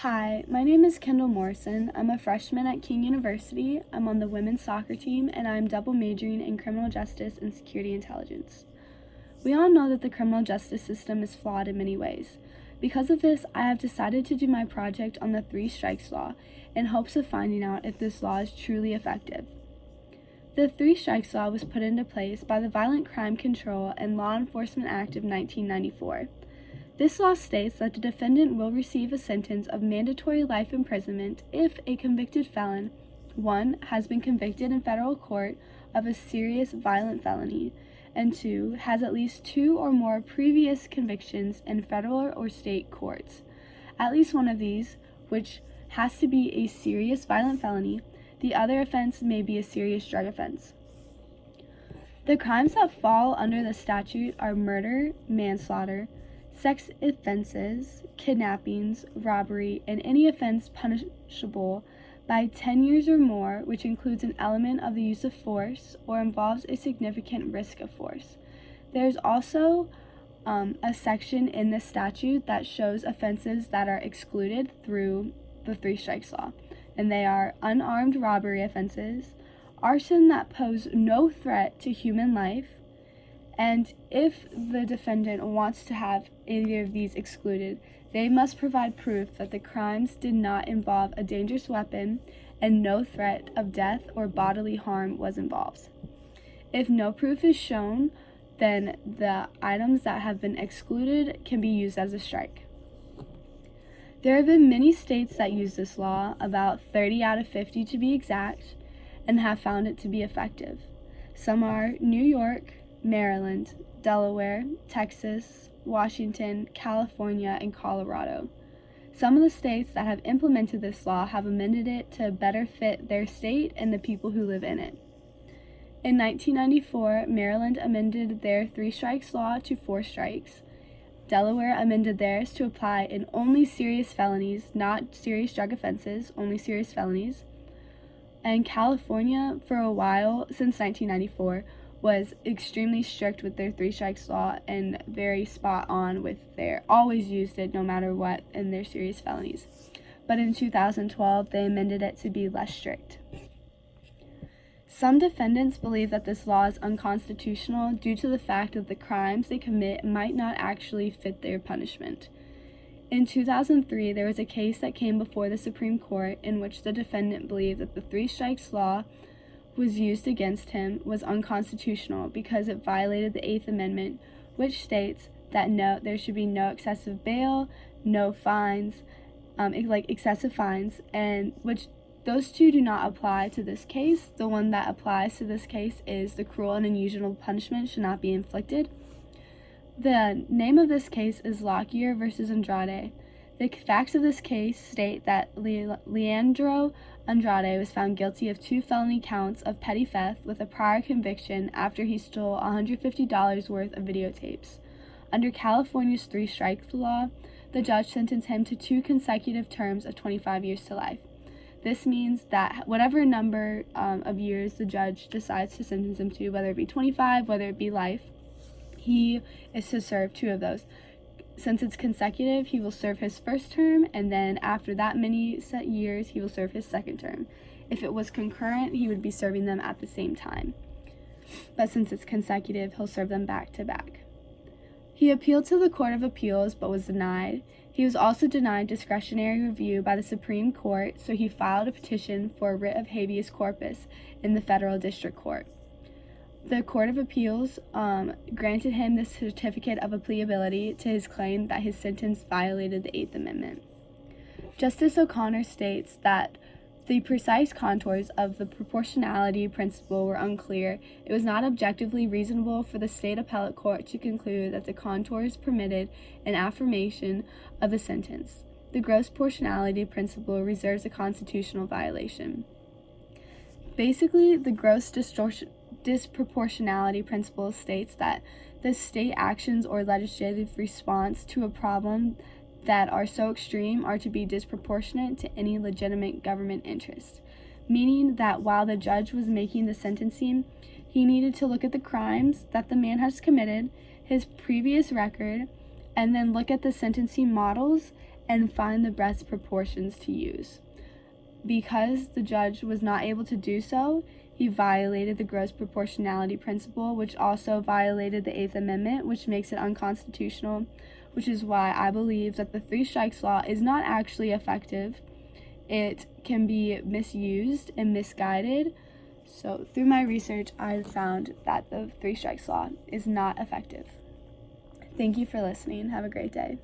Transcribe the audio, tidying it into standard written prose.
Hi, my name is Kendall Morrison. I'm a freshman at King University. I'm on the women's soccer team, and I'm double majoring in criminal justice and security intelligence. We all know that the criminal justice system is flawed in many ways. Because of this, I have decided to do my project on the Three Strikes Law in hopes of finding out if this law is truly effective. The Three Strikes Law was put into place by the Violent Crime Control and Law Enforcement Act of 1994. This law states that the defendant will receive a sentence of mandatory life imprisonment if a convicted felon, 1, has been convicted in federal court of a serious violent felony, and 2, has at least 2 or more previous convictions in federal or state courts. At least one of these, which has to be a serious violent felony, the other offense may be a serious drug offense. The crimes that fall under the statute are murder, manslaughter, sex offenses, kidnappings, robbery, and any offense punishable by 10 years or more, which includes an element of the use of force or involves a significant risk of force. There's also a section in the statute that shows offenses that are excluded through the Three Strikes Law, and they are unarmed robbery offenses, arson that pose no threat to human life, and if the defendant wants to have any of these excluded, they must provide proof that the crimes did not involve a dangerous weapon and no threat of death or bodily harm was involved. If no proof is shown, then the items that have been excluded can be used as a strike. There have been many states that use this law, about 30 out of 50 to be exact, and have found it to be effective. Some are New York, Maryland, Delaware, Texas, Washington, California, and Colorado. Some of the states that have implemented this law have amended it to better fit their state and the people who live in it. In 1994, Maryland amended their Three Strikes Law to 4 strikes. Delaware amended theirs to apply in only serious felonies, not serious drug offenses, only serious felonies. And California, for a while, since 1994, was extremely strict with their Three Strikes Law and very spot on with their always used it no matter what in their serious felonies. But in 2012, they amended it to be less strict. Some defendants believe that this law is unconstitutional due to the fact that the crimes they commit might not actually fit their punishment. In 2003, there was a case that came before the Supreme Court in which the defendant believed that the Three Strikes Law was used against him was unconstitutional because it violated the Eighth Amendment, which states that there should be no excessive bail, no fines, excessive fines, and which those two do not apply to this case. The one that applies to this case is the cruel and unusual punishment should not be inflicted. The name of this case is Lockyer versus Andrade. The facts of this case state that Leandro Andrade was found guilty of 2 felony counts of petty theft with a prior conviction after he stole $150 worth of videotapes. Under California's Three Strikes Law, the judge sentenced him to 2 consecutive terms of 25 years to life. This means that whatever number of years the judge decides to sentence him to, whether it be 25, whether it be life, he is to serve 2 of those. Since it's consecutive, he will serve his first term, and then after that many set years, he will serve his second term. If it was concurrent, he would be serving them at the same time. But since it's consecutive, he'll serve them back to back. He appealed to the Court of Appeals, but was denied. He was also denied discretionary review by the Supreme Court, so he filed a petition for a writ of habeas corpus in the Federal District Court. The Court of Appeals granted him the certificate of appealability to his claim that his sentence violated the Eighth Amendment. Justice O'Connor states that the precise contours of the proportionality principle were unclear. It was not objectively reasonable for the state appellate court to conclude that the contours permitted an affirmation of the sentence. The gross proportionality principle reserves a constitutional violation. Basically, the gross disproportionality principle states that the state actions or legislative response to a problem that are so extreme are to be disproportionate to any legitimate government interest, meaning that while the judge was making the sentencing, he needed to look at the crimes that the man has committed, his previous record, and then look at the sentencing models and find the best proportions to use. Because the judge was not able to do so, he violated the gross proportionality principle, which also violated the Eighth Amendment, which makes it unconstitutional, which is why I believe that the three strikes law is not actually effective. It can be misused and misguided. So through my research, I found that the three strikes law is not effective. Thank you for listening. Have a great day.